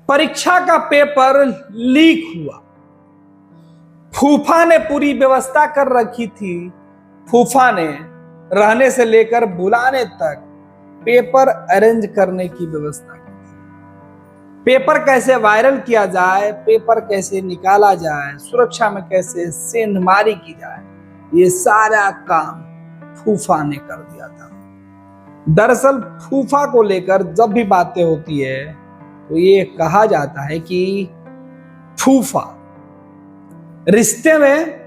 परीक्षा का paper leak हुआ। फूफा ने पूरी व्यवस्था कर रखी थी। फूफा ने रहने से लेकर बुलाने तक पेपर अरेंज करने की व्यवस्था की थी। पेपर कैसे वायरल किया जाए, पेपर कैसे निकाला जाए, सुरक्षा में कैसे सेंधमारी की जाए, ये सारा काम फूफा ने कर दिया था। दरअसल फूफा को लेकर जब भी बातें होती है तो ये कहा जाता है कि फूफा रिश्ते में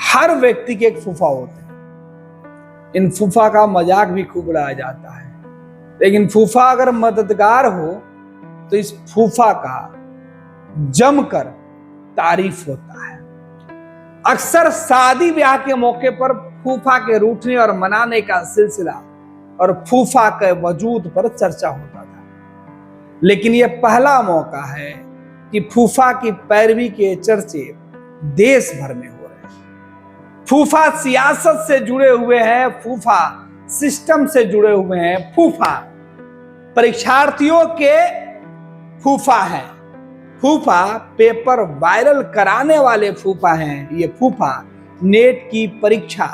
हर व्यक्ति के एक फूफा होते हैं। इन फूफा का मजाक भी खूब उड़ाया जाता है, लेकिन फूफा अगर मददगार हो तो इस फूफा का जमकर तारीफ होता है। अक्सर शादी ब्याह के मौके पर फूफा के रूठने और मनाने का सिलसिला और फूफा के वजूद पर चर्चा होता था, लेकिन यह पहला मौका है कि फूफा की पैरवी के चर्चे देश भर में हो रहे हैं। फूफा सियासत से जुड़े हुए हैं, फूफा सिस्टम से जुड़े हुए हैं, फूफा परीक्षार्थियों के फूफा हैं, फूफा पेपर वायरल कराने वाले फूफा हैं, ये फूफा नेट की परीक्षा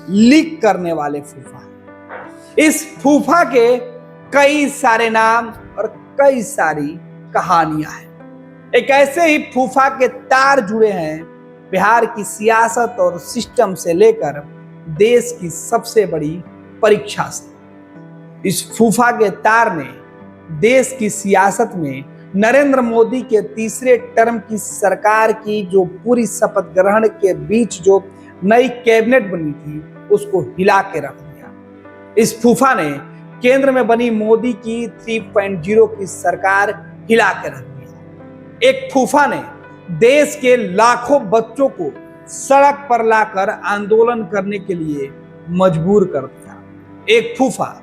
लीक करने वाले फूफा हैं। इस फूफा के कई सारे नाम और कई सारी कहानियां हैं। एक ऐसे ही फूफा के तार जुड़े हैं बिहार की सियासत और सिस्टम से लेकर देश की सबसे बड़ी परीक्षा से। इस फूफा के तार ने देश की सियासत में नरेंद्र मोदी के तीसरे टर्म की सरकार की जो पूरी शपथ ग्रहण के बीच जो नई कैबिनेट बनी थी उसको हिला के रख दिया। इस फूफा ने केंद्र में बनी मोदी की 3.0 की सरकार हिला के रख दिया। एक फूफा ने देश के लाखों बच्चों को सड़क पर लाकर आंदोलन करने के लिए मजबूर कर दिया। एक फूफा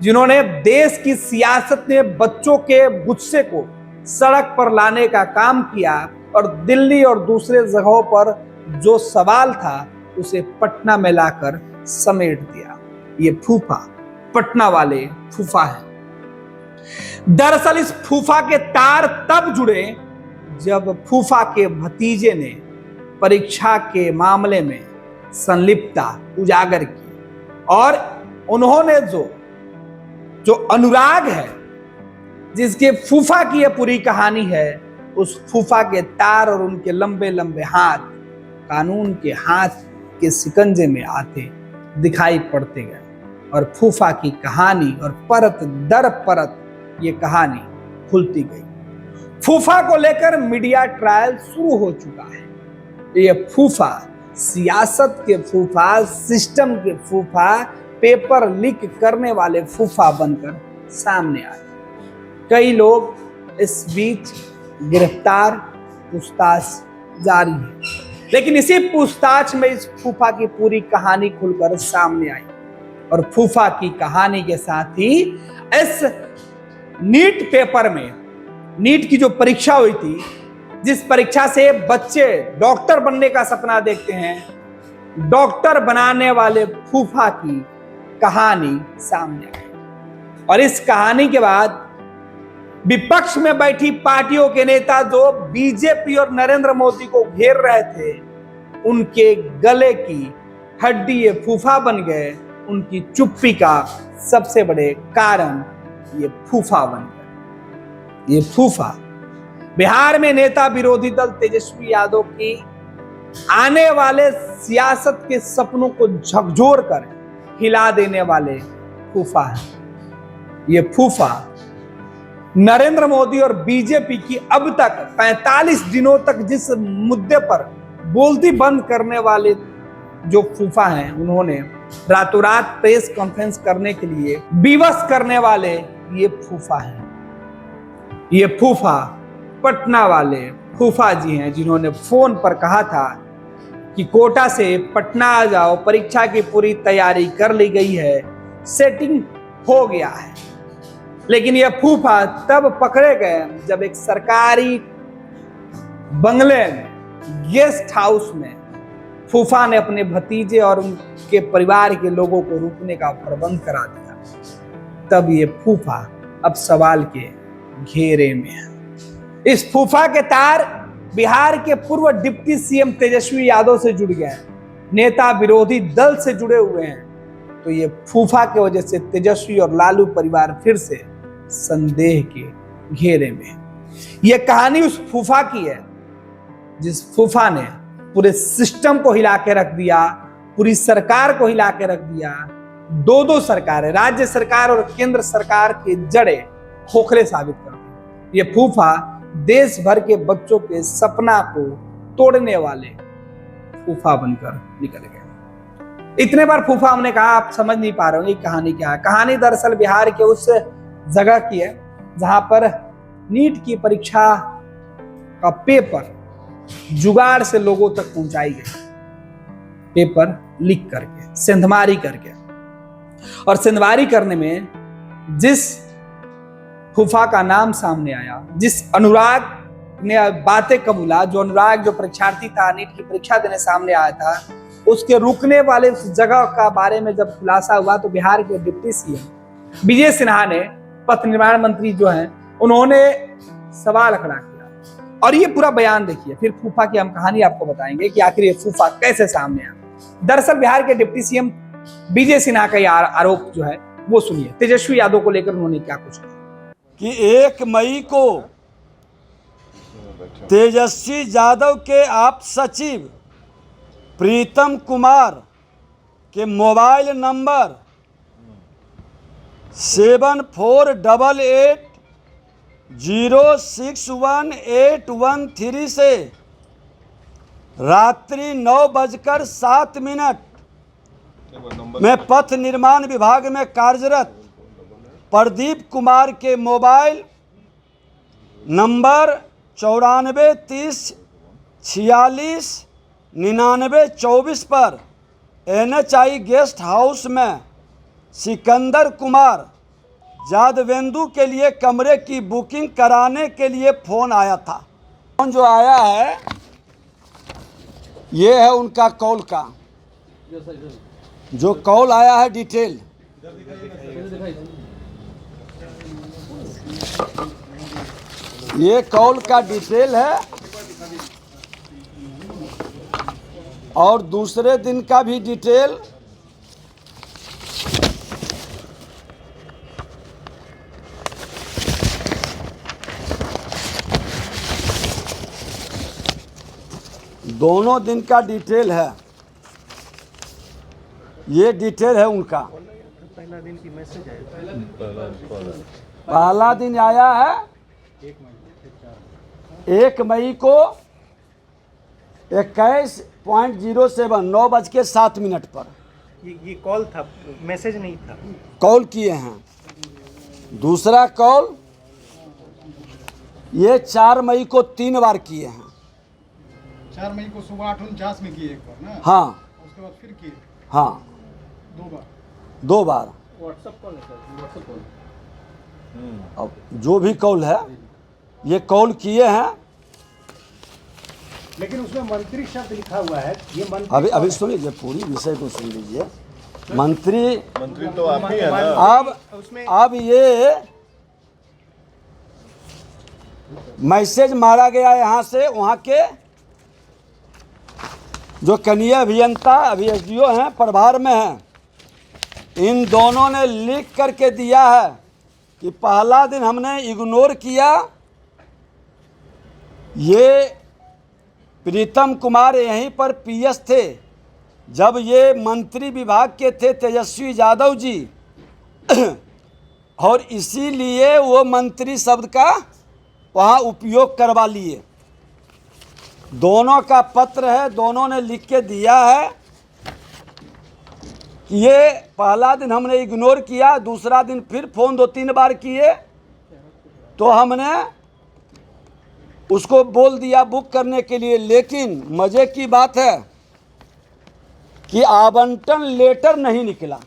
जिन्होंने देश की सियासत में बच्चों के गुस्से को सड़क पर लाने का काम किया और दिल्ली और दूसरे जगहों पर जो सवाल था उसे पटना में लाकर समेट दिया। ये फूफा पटना वाले फूफा हैं। दरअसल इस फूफा के तार तब जुड़े जब फूफा के भतीजे ने परीक्षा के मामले में संलिप्तता उजागर की और उन्होंने जो अनुराग है, जिसके फूफा की यह पूरी कहानी है, उस फूफा के तार और उनके लंबे लंबे हाथ कानून के हाथ के शिकंजे में आते दिखाई पड़ते गए और फूफा की कहानी और परत दर परत ये कहानी खुलती गई। फूफा को लेकर मीडिया ट्रायल शुरू हो चुका है। ये फूफा सियासत के फूफा, सिस्टम के फूफा, पेपर लीक करने वाले फूफा बनकर सामने आए। कई लोग इस बीच गिरफ्तार, पूछताछ जारी है, लेकिन इसी पूछताछ में इस फूफा की पूरी कहानी खुलकर सामने आई और फूफा की कहानी के साथ ही इस नीट पेपर में, नीट की जो परीक्षा हुई थी, जिस परीक्षा से बच्चे डॉक्टर बनने का सपना देखते हैं, डॉक्टर बनाने वाले फूफा की कहानी सामने आई। और इस कहानी के बाद विपक्ष में बैठी पार्टियों के नेता जो बीजेपी और नरेंद्र मोदी को घेर रहे थे, उनके गले की हड्डी ये फूफा बन गए। उनकी चुप्पी का सबसे बड़े कारण ये फूफा बन गए। ये फूफा बिहार में नेता विरोधी दल तेजस्वी यादव की आने वाले सियासत के सपनों को झकझोर कर हिला देने वाले फूफा हैं। ये फूफा नरेंद्र मोदी और बीजेपी की अब तक 45 दिनों तक जिस मुद्दे पर बोलती बंद करने वाले जो फूफा हैं, उन्होंने रातों रात प्रेस कॉन्फ्रेंस करने के लिए विवश करने वाले ये फूफा हैं। ये फूफा पटना वाले फूफा जी हैं, जिन्होंने फोन पर कहा था कि कोटा से पटना आ जाओ, परीक्षा की पूरी तैयारी कर ली गई है, सेटिंग हो गया है। लेकिन यह फूफा तब पकड़े गए जब एक सरकारी बंगले में, गेस्ट हाउस में फूफा ने अपने भतीजे और उनके परिवार के लोगों को रुकने का प्रबंध करा दिया। तब ये फूफा अब सवाल के घेरे में है। इस फूफा के तार बिहार के पूर्व डिप्टी सीएम तेजस्वी यादव से जुड़ गए हैं, नेता विरोधी दल से जुड़े हुए हैं। तो ये फूफा की वजह से तेजस्वी और लालू परिवार फिर से संदेह के घेरे में। यह कहानी उस फूफा की है जिस फूफा ने पूरे सिस्टम को हिला के रख दिया, पूरी सरकार को हिला के रख दिया। दो सरकारें, राज्य सरकार और केंद्र सरकार के जड़े खोखले साबित कर दी। ये फूफा देश भर के बच्चों के सपना को तोड़ने वाले फूफा बनकर निकल गए। इतने बार फूफा हमने कहा, आप समझ नहीं पा रहे होंगे कहानी क्या है। कहानी दरअसल बिहार के उस जगह की है जहां पर नीट की परीक्षा का पेपर जुगाड़ से लोगों तक पहुंचाई गई, पेपर लीक करके, सेंधमारी करके। और सेंधमारी करने में जिस फूफा का नाम सामने आया, जिस अनुराग ने बातें कबूला, जो अनुराग जो परीक्षार्थी था, नीट की परीक्षा देने सामने आया था, उसके रुकने वाले उस जगह का बारे में जब खुलासा हुआ तो बिहार के डिप्टी सीएम विजय सिन्हा ने, पथ निर्माण मंत्री जो हैं, उन्होंने सवाल खड़ा किया। और ये पूरा बयान देखिए, फिर फूफा की हम कहानी आपको बताएंगे कि आखिर ये फूफा कैसे सामने आया। दरअसल बिहार के डिप्टी सीएम विजय सिन्हा का आरोप जो है वो सुनिए, तेजस्वी यादव को लेकर उन्होंने क्या कुछ कहा। कि 1 मई को तेजस्वी यादव के आप सचिव प्रीतम कुमार के मोबाइल नंबर 7488061813 से रात्रि 9:07 में पथ निर्माण विभाग में कार्यरत प्रदीप कुमार के मोबाइल नंबर 9430469924 पर NHI गेस्ट हाउस में सिकंदर कुमार जादवेंदु के लिए कमरे की बुकिंग कराने के लिए फ़ोन आया था। फ़ोन जो आया है ये है उनका कॉल का, जो कॉल आया है डिटेल। ये कॉल का डिटेल है और दूसरे दिन का भी डिटेल। दोनों दिन का डिटेल है। ये डिटेल है उनका। पहला दिन की मैसेज आया, पहला दिन आया है 1 मई को 21:07 9:07 पर ये कॉल था, मैसेज नहीं था। कॉल किए हैं। दूसरा कॉल ये 4 मई को 3 बार किए हैं। 4 मई को सुबह 8:49 में किए एक बार ना। हाँ, उसके बाद फिर किए हाँ, 2 बार। व्हाट्सएप कॉल है सर, व्हाट्सएप कॉल। अब जो भी कॉल है ये कॉल किए हैं। लेकिन उसमें मंत्री शब्द लिखा हुआ है, ये मंत्री अभी सुन लीजिए, पूरी विषय को सुन लीजिए। मंत्री तो आप ही है ना। अब ये मैसेज मारा गया यहाँ से, वहाँ के जो कनीय अभियंता अभी SDO हैं, प्रभार में हैं, इन दोनों ने लिख करके दिया है कि पहला दिन हमने इग्नोर किया। ये प्रीतम कुमार यहीं पर PS थे जब ये मंत्री विभाग के थे तेजस्वी यादव जी और इसीलिए वो मंत्री शब्द का वहाँ उपयोग करवा लिए। दोनों का पत्र है, दोनों ने लिख के दिया है कि ये पहला दिन हमने इग्नोर किया, दूसरा दिन फिर फ़ोन 2-3 बार किए तो हमने उसको बोल दिया बुक करने के लिए। लेकिन मज़े की बात है कि आवंटन लेटर नहीं निकला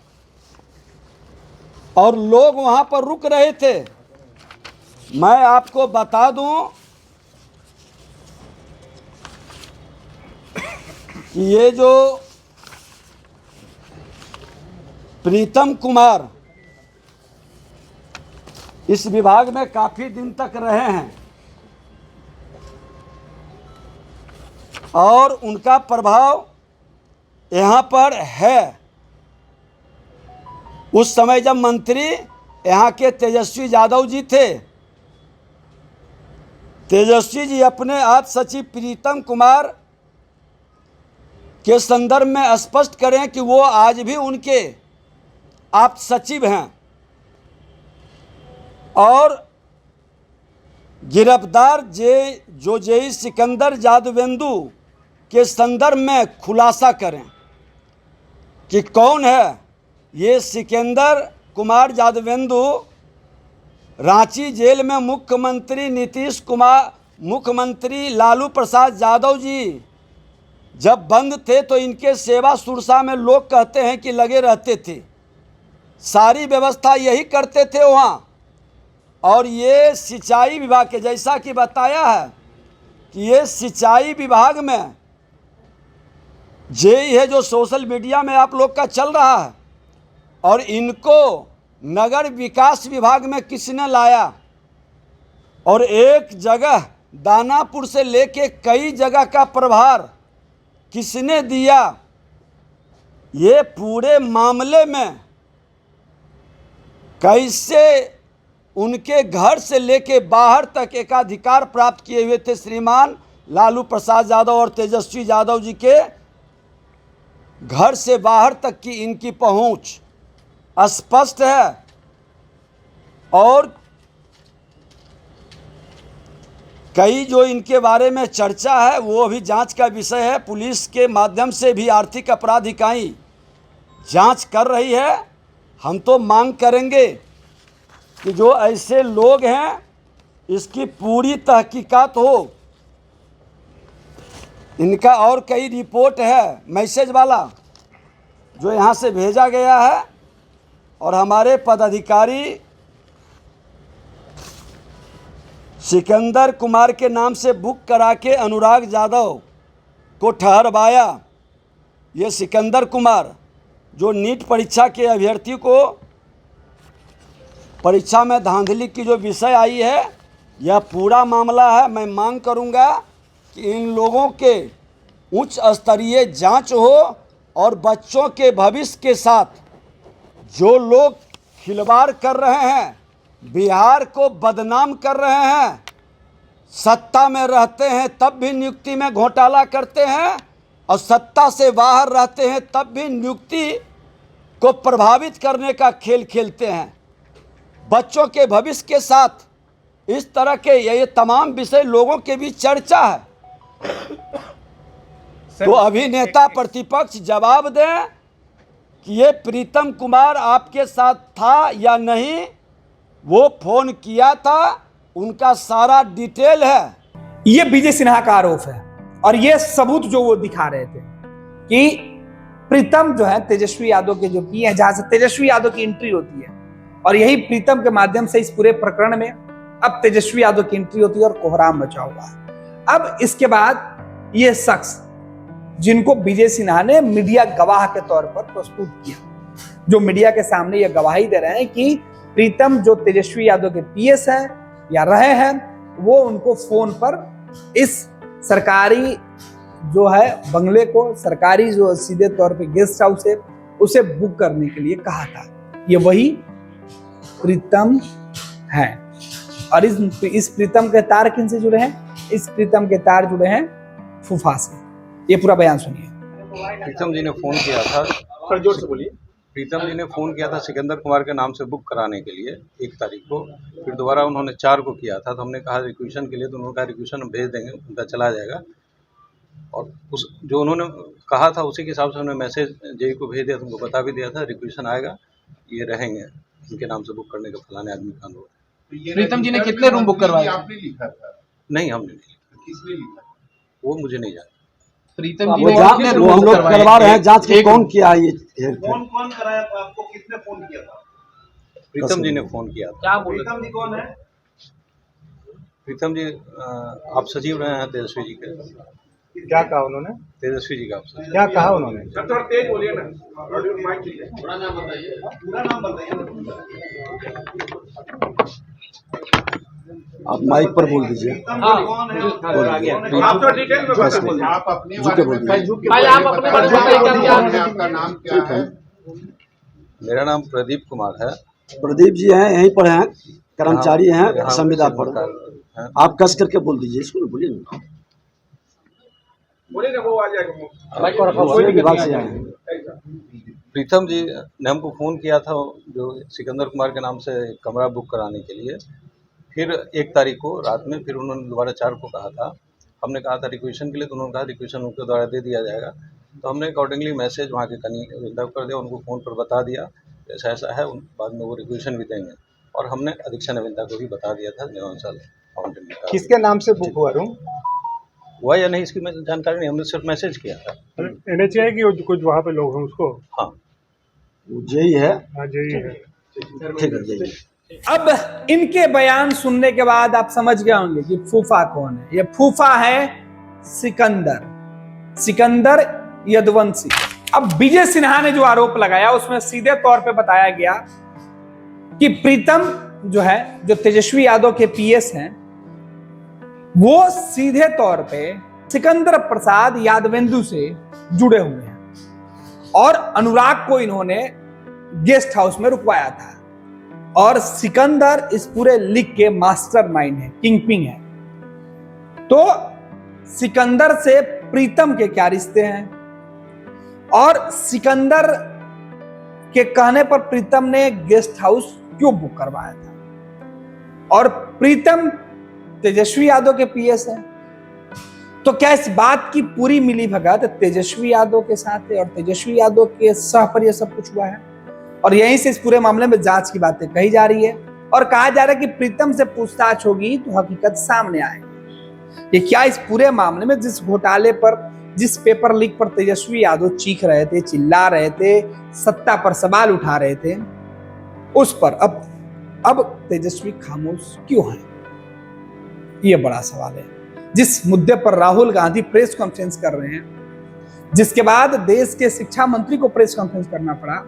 और लोग वहाँ पर रुक रहे थे। मैं आपको बता दूं कि ये जो प्रीतम कुमार इस विभाग में काफ़ी दिन तक रहे हैं और उनका प्रभाव यहाँ पर है। उस समय जब मंत्री यहाँ के तेजस्वी यादव जी थे, तेजस्वी जी अपने आप सचिव प्रीतम कुमार के संदर्भ में स्पष्ट करें कि वो आज भी उनके आप सचिव हैं और गिरफ्तार जेई सिकंदर यादवेंदु के संदर्भ में खुलासा करें कि कौन है ये सिकंदर कुमार यादवेंदु। रांची जेल में मुख्यमंत्री नीतीश कुमार, मुख्यमंत्री लालू प्रसाद यादव जी जब बंद थे तो इनके सेवा सुरक्षा में लोग कहते हैं कि लगे रहते थे, सारी व्यवस्था यही करते थे वहाँ। और ये सिंचाई विभाग के, जैसा कि बताया है कि ये सिंचाई विभाग में जेई है जो सोशल मीडिया में आप लोग का चल रहा है, और इनको नगर विकास विभाग में किसने लाया और एक जगह दानापुर से लेके कई जगह का प्रभार किसने दिया। ये पूरे मामले में कैसे उनके घर से लेके बाहर तक एकाधिकार प्राप्त किए हुए थे श्रीमान लालू प्रसाद यादव और तेजस्वी यादव जी के घर से बाहर तक की इनकी पहुंच स्पष्ट है। और कई जो इनके बारे में चर्चा है वो अभी जांच का विषय है। पुलिस के माध्यम से भी आर्थिक अपराध इकाई जांच कर रही है। हम तो मांग करेंगे कि जो ऐसे लोग हैं इसकी पूरी तहकीकात हो। इनका और कई रिपोर्ट है मैसेज वाला जो यहाँ से भेजा गया है, और हमारे पदाधिकारी सिकंदर कुमार के नाम से बुक करा के अनुराग यादव को ठहरवाया। ये सिकंदर कुमार जो नीट परीक्षा के अभ्यर्थी को परीक्षा में धांधली की जो विषय आई है, यह पूरा मामला है। मैं मांग करूंगा कि इन लोगों के उच्च स्तरीय जांच हो और बच्चों के भविष्य के साथ जो लोग खिलवाड़ कर रहे हैं, बिहार को बदनाम कर रहे हैं, सत्ता में रहते हैं तब भी नियुक्ति में घोटाला करते हैं और सत्ता से बाहर रहते हैं तब भी नियुक्ति को प्रभावित करने का खेल खेलते हैं, बच्चों के भविष्य के साथ इस तरह के ये तमाम विषय लोगों के बीच चर्चा है। तो अभिनेता प्रतिपक्ष जवाब दें कि ये प्रीतम कुमार आपके साथ था या नहीं, वो फोन किया था, उनका सारा डिटेल है। ये विजय सिन्हा का आरोप है और ये सबूत जो वो दिखा रहे थे कि प्रीतम जो है तेजस्वी यादव के जो पी है, जहां से तेजस्वी यादव की एंट्री होती है, और यही प्रीतम के माध्यम से इस पूरे प्रकरण में अब तेजस्वी यादव की एंट्री होती है और कोहराम मचा हुआ है। अब इसके बाद ये शख्स जिनको विजय सिन्हा ने मीडिया गवाह के तौर पर प्रस्तुत किया, जो मीडिया के सामने ये गवाही दे रहे हैं कि प्रीतम जो तेजस्वी यादव के पीएस हैं या रहे हैं, वो उनको फोन पर इस सरकारी जो है बंगले को, सरकारी जो सीधे तौर पे गेस्ट हाउस है, उसे बुक करने के लिए कहा था। ये वही प्रीतम है। और इस प्रीतम के तार किन से जुड़े हैं? इस प्रीतम के तार जुड़े हैं फूफा से। ये पूरा बयान सुनिए। प्रीतम जी ने फोन किया था, थोड़ा जोर से बोलिए। प्रीतम जी ने फोन किया था सिकंदर कुमार के नाम से बुक कराने के लिए 1 तारीख को, फिर दोबारा उन्होंने 4 को किया था। तो हमने कहा रिक्वेशन के लिए, तो उन्होंने कहा रिक्वेशन भेज देंगे, उनका चला जाएगा। और उस जो उन्होंने कहा था उसी के हिसाब से उन्होंने मैसेज जेई को भेज दिया, तुमको बता भी दिया था रिक्वेशन आएगा, ये रहेंगे इनके नाम से बुक करने का फलाने आदमी का अनुरोध। प्रीतम जी ने कितने रूम बुक करवाए? आपने लिखा था? नहीं, हमने नहीं लिखा। किसने लिखा? वो मुझे नहीं जानता। प्रीतम जी वो ने जांच कितने वो रूम हम बुक लोग करवाए? करवा रहे हैं जांच की, एक कौन किया है ये कौन कौन कराया था आपको? किसने फोन किया था? प्रीतम जी ने फोन किया था। क्या बोले? प्रीतम जी कौन है? प्रीतम जी आप सचिव रहे हैं तेजस्वी जी के। क्या कहा उन्होंने? तेजस्वी जी का आप सचिव। क्या कहा उन्होंने? थोड़ा तेज बोलिए ना, ऑडियो माइक चाहिए। पूरा नाम बताइए। पूरा नाम बताइए। आप माइक पर बोल दीजिए। आप तो डिटेल में बात बोलिए। आप अपने झुक के बोल दीजिए। भाई आप अपने बारे में बताइए, आपका नाम क्या है? मेरा नाम प्रदीप कुमार है। प्रदीप जी हैं, यहीं पर हैं, कर्मचारी हैं यहाँ संविदा पर। हैं। आप कस करके बोल दीजिए, इसको बोलिए ना। बोलिए ना, वो आ जाएगा। माइक पर रखा हुआ दूसरे विभाग से आए हैं। प्रीतम जी ने हमको फ़ोन किया था, जो सिकंदर कुमार के नाम से कमरा बुक कराने के लिए। फिर 1 तारीख को रात में फिर उन्होंने दोबारा 4 को कहा था। हमने कहा था रिक्वेशन के लिए, तो उन्होंने कहा रिक्वेशन उनके द्वारा दे दिया जाएगा। तो हमने अकॉर्डिंगली मैसेज वहाँ के कनिष्ठ कर दिया, उनको फ़ोन पर बता दिया ऐसा ऐसा है, बाद में वो रिक्वेशन भी देंगे। और हमने अधीक्षण अभियंता को भी बता दिया था निवांचल फाउंटेन का। किसके नाम से बुक हुआ रूम? हुआ या नहीं इसकी जानकारी नहीं, हमने सिर्फ मैसेज किया था। NHA की कुछ वहाँ पे लोग हैं उसको। हाँ यही है। हाँ यही है। ठीक है, यही है। अब इनके बयान सुनने के बाद आप समझ गए होंगे कि फूफा कौन है। ये फूफा है सिकंदर यदुवंशी। अब विजय सिन्हा ने जो आरोप लगाया उसमें सीधे तौर पे बताया गया कि प्रीतम जो है, जो तेजस्वी यादव के PS हैं, वो सीधे तौर पे सिकंदर प्रसाद यादवेंदु से जुड़े हुए हैं और अनुराग को इन्होंने गेस्ट हाउस में रुकवाया था। और सिकंदर इस पूरे लीग के मास्टरमाइंड है, किंगपिन है। तो सिकंदर से प्रीतम के क्या रिश्ते हैं, और सिकंदर के कहने पर प्रीतम ने गेस्ट हाउस क्यों बुक करवाया था, और प्रीतम तेजस्वी यादव के PS है। तो क्या इस बात की पूरी मिली भगत तेजस्वी यादव के साथ है और तेजस्वी यादव के सह पर यह सब कुछ हुआ है? और यहीं से इस पूरे मामले में जांच की बातें कही जा रही है और कहा जा रहा है कि प्रीतम से पूछताछ होगी तो हकीकत सामने आएगी। ये क्या इस पूरे मामले में जिस घोटाले पर, जिस पेपर लीक पर तेजस्वी यादव चीख रहे थे, चिल्ला रहे थे, सत्ता पर सवाल उठा रहे थे, उस पर अब तेजस्वी खामोश क्यों है? ये बड़ा सवाल है। जिस मुद्दे पर राहुल गांधी प्रेस कॉन्फ्रेंस कर रहे हैं, जिसके बाद देश के शिक्षा मंत्री को प्रेस कॉन्फ्रेंस करना पड़ा,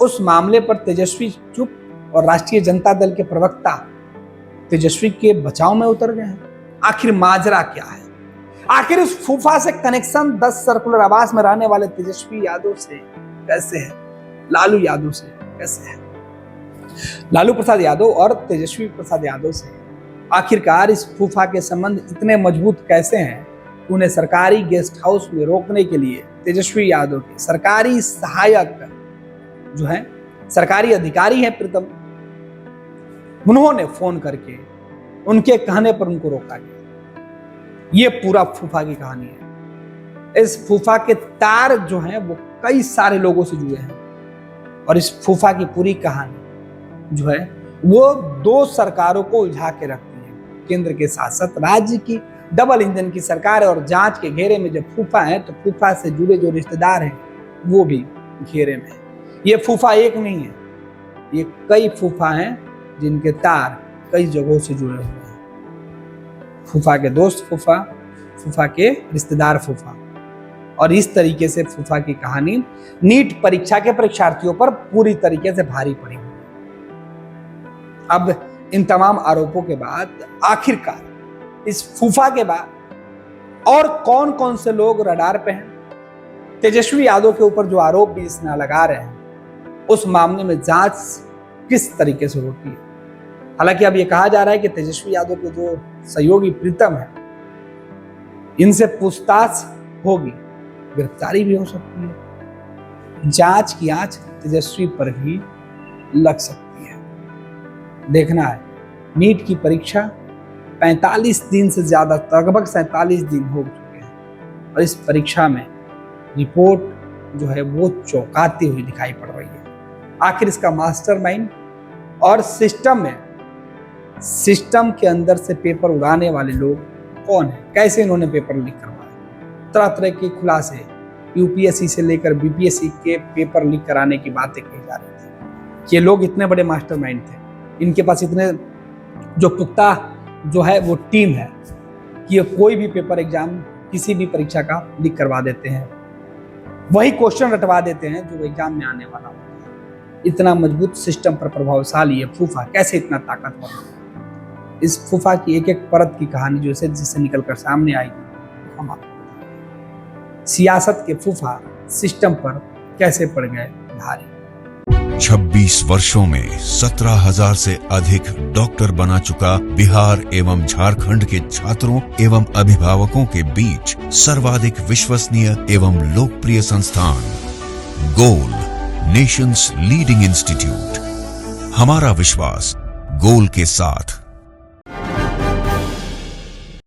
उस मामले पर तेजस्वी चुप और राष्ट्रीय जनता दल के प्रवक्ता तेजस्वी के बचाव में उतर गए हैं। आखिर माजरा क्या है? आखिर उस फूफा से कनेक्शन 10 सर्कुलर आवास में रहने वाले तेजस्वी यादव से कैसे है, लालू यादव से कैसे है? लालू प्रसाद यादव और तेजस्वी प्रसाद यादव से आखिरकार इस फूफा के संबंध इतने मजबूत कैसे हैं कि उन्हें सरकारी गेस्ट हाउस में रोकने के लिए तेजस्वी यादव के सरकारी सहायक जो है, सरकारी अधिकारी हैं प्रीतम, उन्होंने फोन करके उनके कहने पर उनको रोका गया। ये पूरा फूफा की कहानी है। इस फूफा के तार जो हैं वो कई सारे लोगों से जुड़े हैं और इस फूफा की पूरी कहानी जो है वो 2 सरकारों को उलझा के रखती है। केंद्र के साथ साथ राज्य की डबल इंजन की सरकार है और जांच के घेरे में जब फूफा है तो फूफा से जुड़े जो रिश्तेदार हैं वो भी घेरे में है। ये फूफा एक नहीं है, ये कई फूफा हैं जिनके तार कई जगहों से जुड़े हुए हैं। फूफा के दोस्त फूफा, फूफा के रिश्तेदार फूफा, और इस तरीके से फूफा की कहानी नीट परीक्षा के परीक्षार्थियों पर पूरी तरीके से भारी पड़ी हुई है। अब इन तमाम आरोपों के बाद आखिरकार इस फूफा के बाद और कौन कौन से लोग रडार पे हैं? तेजस्वी यादव के ऊपर जो आरोप भी इसने लगा रहे हैं उस मामले में जांच किस तरीके से होती है? हालांकि अब यह कहा जा रहा है कि तेजस्वी यादव के जो सहयोगी प्रीतम है, इनसे पूछताछ होगी, गिरफ्तारी भी हो सकती है, जांच की आंच तेजस्वी पर भी लग सकती है। देखना है। नीट की परीक्षा 45 दिन से ज्यादा, लगभग 47 दिन हो चुके हैं और इस परीक्षा में रिपोर्ट जो है वो चौंकाती हुई दिखाई पड़ रही है। आखिर इसका मास्टरमाइंड और सिस्टम के अंदर से पेपर उड़ाने वाले लोग कौन है, कैसे इन्होंने पेपर लीक करवाया? तरह तरह के खुलासे UPSC से लेकर BPSC के पेपर लीक कराने की बातें कही जा रही थी। ये लोग इतने बड़े मास्टरमाइंड थे, इनके पास इतने जो पुख्ता जो है वो टीम है कि ये कोई भी पेपर एग्जाम, किसी भी परीक्षा का लीक करवा देते हैं, वही क्वेश्चन रटवा देते हैं जो एग्जाम में आने वाला होता है। इतना मजबूत सिस्टम पर प्रभावशाली है फूफा, कैसे इतना ताकतवर है? इस फूफा की एक एक परत की कहानी जो है जिससे निकलकर सामने आई हम आपको बताएंगे। सियासत के फूफा सिस्टम पर कैसे पड़ गए भारी। 26 वर्षों में 17,000 से अधिक डॉक्टर बना चुका बिहार एवं झारखंड के छात्रों एवं अभिभावकों के बीच सर्वाधिक विश्वसनीय एवं लोकप्रिय संस्थान गोल, नेशंस लीडिंग इंस्टीट्यूट। हमारा विश्वास गोल के साथ।